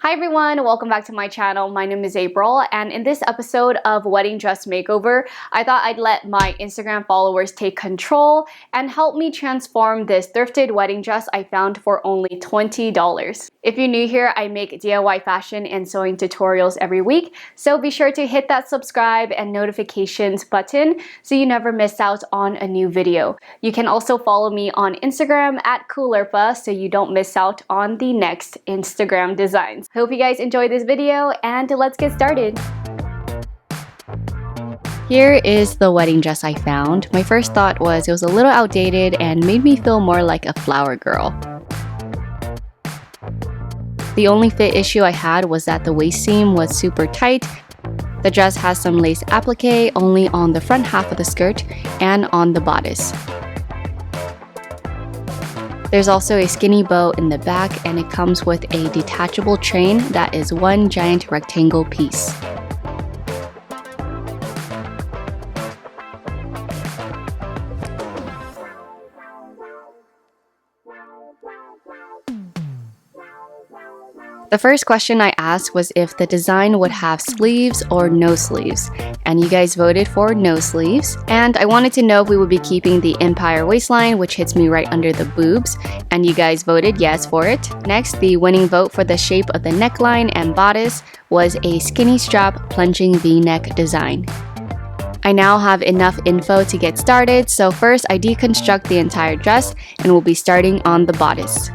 Hi everyone, welcome back to my channel. My name is April, and in this episode of Wedding Dress Makeover, I thought I'd let my Instagram followers take control and help me transform this thrifted wedding dress I found for only $20. If you're new here, I make DIY fashion and sewing tutorials every week, so be sure to hit that subscribe and notifications button so you never miss out on a new video. You can also follow me on Instagram at Coolirpa so you don't miss out on the next Instagram designs. Hope you guys enjoyed this video, and let's get started. Here is the wedding dress I found. My first thought was it was a little outdated and made me feel more like a flower girl. The only fit issue I had was that the waist seam was super tight. The dress has some lace applique only on the front half of the skirt and on the bodice. There's also a skinny bow in the back, and it comes with a detachable train that is one giant rectangle piece. The first question I asked was if the design would have sleeves or no sleeves, and you guys voted for no sleeves. And I wanted to know if we would be keeping the empire waistline, which hits me right under the boobs, and you guys voted yes for it. Next, the winning vote for the shape of the neckline and bodice was a skinny strap plunging V-neck design. I now have enough info to get started, so first I deconstruct the entire dress and we'll be starting on the bodice.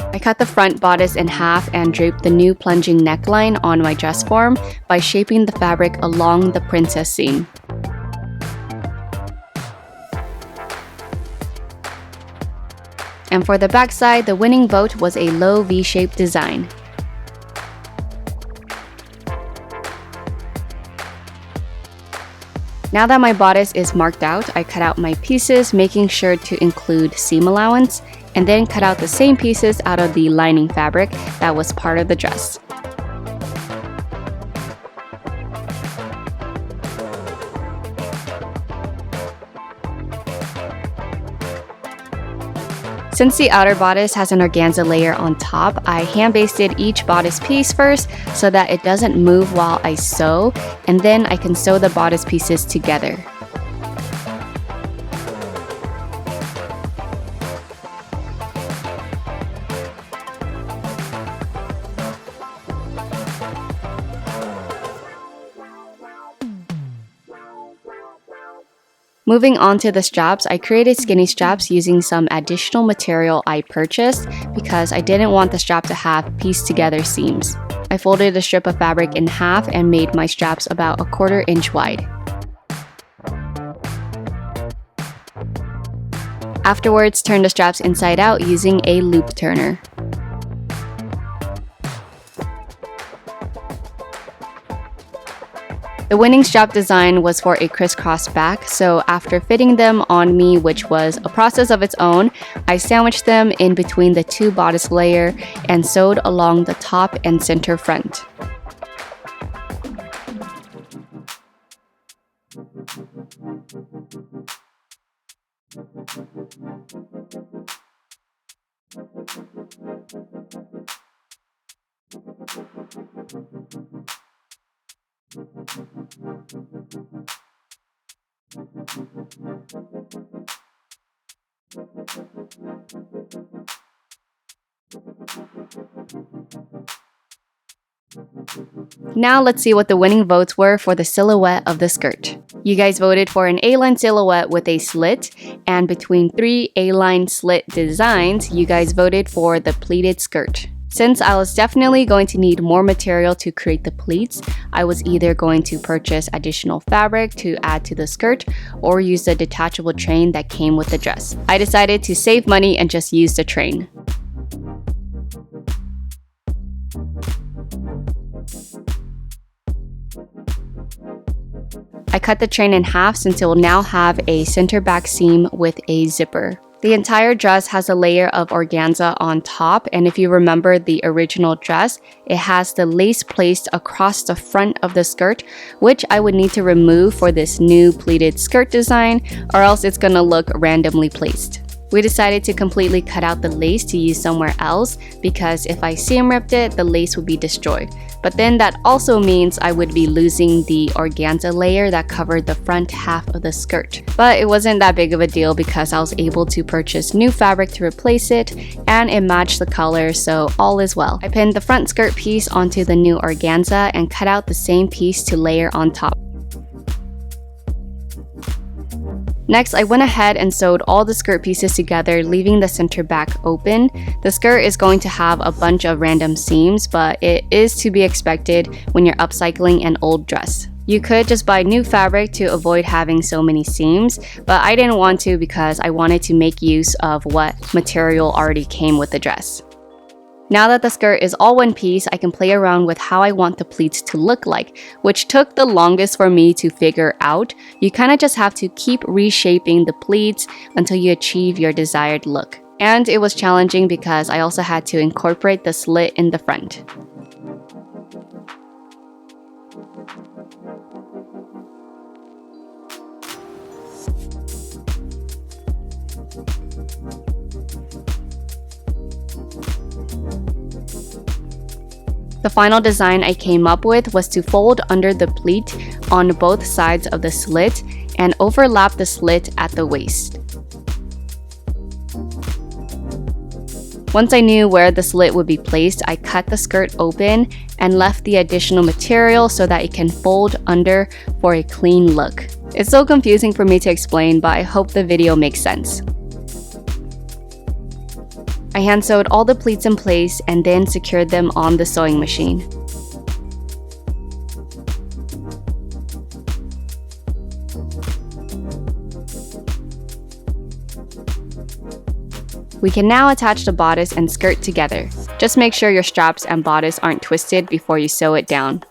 I cut the front bodice in half and draped the new plunging neckline on my dress form by shaping the fabric along the princess seam. And for the backside, the winning vote was a low V-shaped design. Now that my bodice is marked out, I cut out my pieces, making sure to include seam allowance, and then cut out the same pieces out of the lining fabric that was part of the dress. Since the outer bodice has an organza layer on top, I hand-basted each bodice piece first so that it doesn't move while I sew, and then I can sew the bodice pieces together. Moving on to the straps, I created skinny straps using some additional material I purchased because I didn't want the strap to have pieced together seams. I folded a strip of fabric in half and made my straps about 1/4 inch wide. Afterwards, turn the straps inside out using a loop turner. The winning strap design was for a crisscross back, so after fitting them on me, which was a process of its own, I sandwiched them in between the two bodice layer and sewed along the top and center front. Now let's see what the winning votes were for the silhouette of the skirt. You guys voted for an A-line silhouette with a slit, and between 3 A-line slit designs, you guys voted for the pleated skirt. Since I was definitely going to need more material to create the pleats, I was either going to purchase additional fabric to add to the skirt or use the detachable train that came with the dress. I decided to save money and just use the train. I cut the train in half since it will now have a center back seam with a zipper. The entire dress has a layer of organza on top, and if you remember the original dress, it has the lace placed across the front of the skirt, which I would need to remove for this new pleated skirt design, or else it's gonna look randomly placed. We decided to completely cut out the lace to use somewhere else because if I seam ripped it, the lace would be destroyed. But then that also means I would be losing the organza layer that covered the front half of the skirt. But it wasn't that big of a deal because I was able to purchase new fabric to replace it and it matched the color, so all is well. I pinned the front skirt piece onto the new organza and cut out the same piece to layer on top. Next, I went ahead and sewed all the skirt pieces together, leaving the center back open. The skirt is going to have a bunch of random seams, but it is to be expected when you're upcycling an old dress. You could just buy new fabric to avoid having so many seams, but I didn't want to because I wanted to make use of what material already came with the dress. Now that the skirt is all one piece, I can play around with how I want the pleats to look like, which took the longest for me to figure out. You kind of just have to keep reshaping the pleats until you achieve your desired look. And it was challenging because I also had to incorporate the slit in the front. The final design I came up with was to fold under the pleat on both sides of the slit and overlap the slit at the waist. Once I knew where the slit would be placed, I cut the skirt open and left the additional material so that it can fold under for a clean look. It's so confusing for me to explain, but I hope the video makes sense. I hand sewed all the pleats in place and then secured them on the sewing machine. We can now attach the bodice and skirt together. Just make sure your straps and bodice aren't twisted before you sew it down.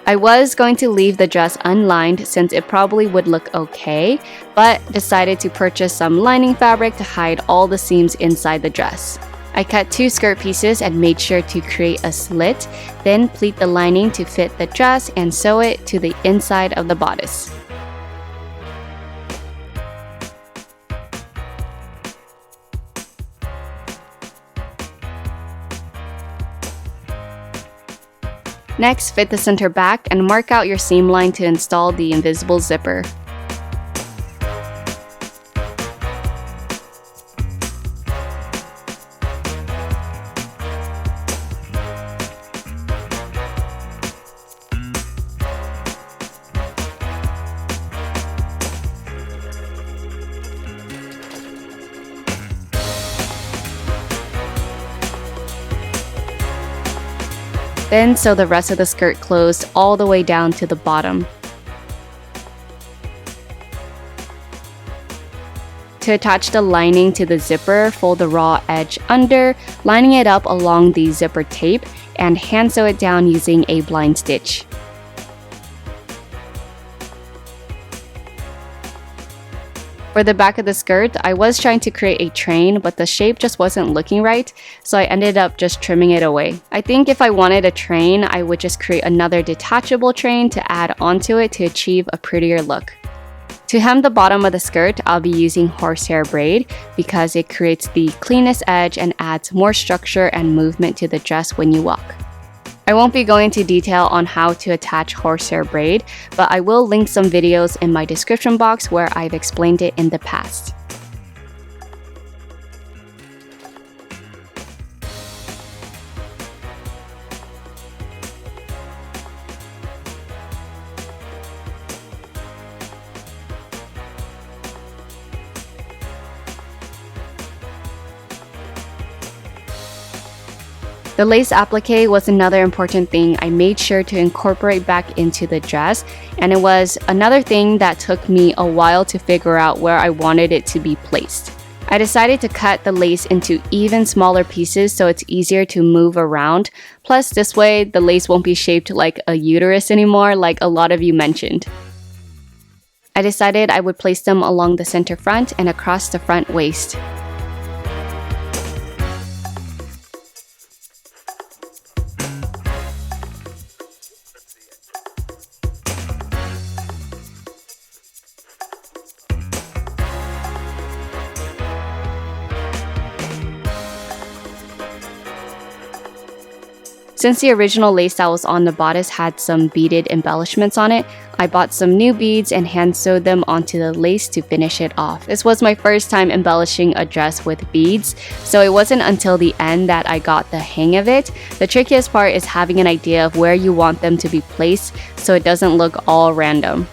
I was going to leave the dress unlined since it probably would look okay, but decided to purchase some lining fabric to hide all the seams inside the dress. I cut 2 skirt pieces and made sure to create a slit, then pleat the lining to fit the dress and sew it to the inside of the bodice. Next, fit the center back and mark out your seam line to install the invisible zipper. Then sew the rest of the skirt closed all the way down to the bottom. To attach the lining to the zipper, fold the raw edge under, lining it up along the zipper tape, and hand sew it down using a blind stitch. For the back of the skirt, I was trying to create a train, but the shape just wasn't looking right, so I ended up just trimming it away. I think if I wanted a train, I would just create another detachable train to add onto it to achieve a prettier look. To hem the bottom of the skirt, I'll be using horsehair braid because it creates the cleanest edge and adds more structure and movement to the dress when you walk. I won't be going into detail on how to attach horsehair braid, but I will link some videos in my description box where I've explained it in the past. The lace applique was another important thing I made sure to incorporate back into the dress, and it was another thing that took me a while to figure out where I wanted it to be placed. I decided to cut the lace into even smaller pieces so it's easier to move around. Plus, this way the lace won't be shaped like a uterus anymore, like a lot of you mentioned. I decided I would place them along the center front and across the front waist. Since the original lace that was on the bodice had some beaded embellishments on it, I bought some new beads and hand sewed them onto the lace to finish it off. This was my first time embellishing a dress with beads, so it wasn't until the end that I got the hang of it. The trickiest part is having an idea of where you want them to be placed so it doesn't look all random.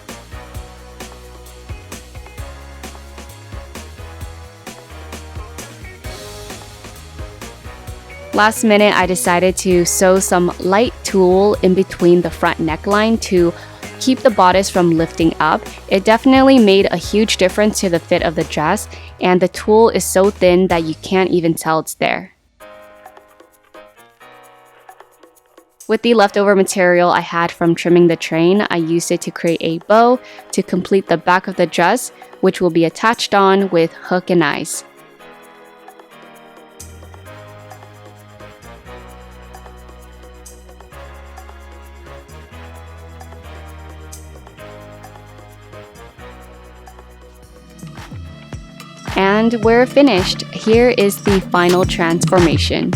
Last minute, I decided to sew some light tulle in between the front neckline to keep the bodice from lifting up. It definitely made a huge difference to the fit of the dress, and the tulle is so thin that you can't even tell it's there. With the leftover material I had from trimming the train, I used it to create a bow to complete the back of the dress, which will be attached on with hook and eyes. And we're finished. Here is the final transformation.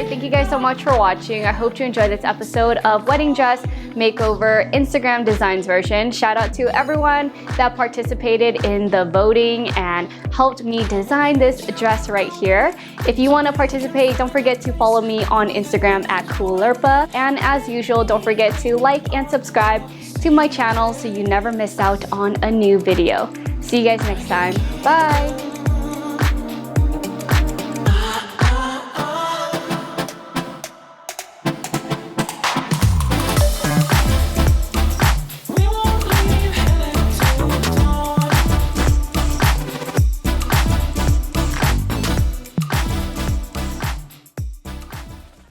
Thank you guys so much for watching. I hope you enjoyed this episode of Wedding Dress Makeover Instagram Designs version. Shout out to everyone that participated in the voting and helped me design this dress right here. If you want to participate, don't forget to follow me on Instagram at Coolirpa. And as usual, don't forget to like and subscribe to my channel so you never miss out on a new video. See you guys next time. Bye!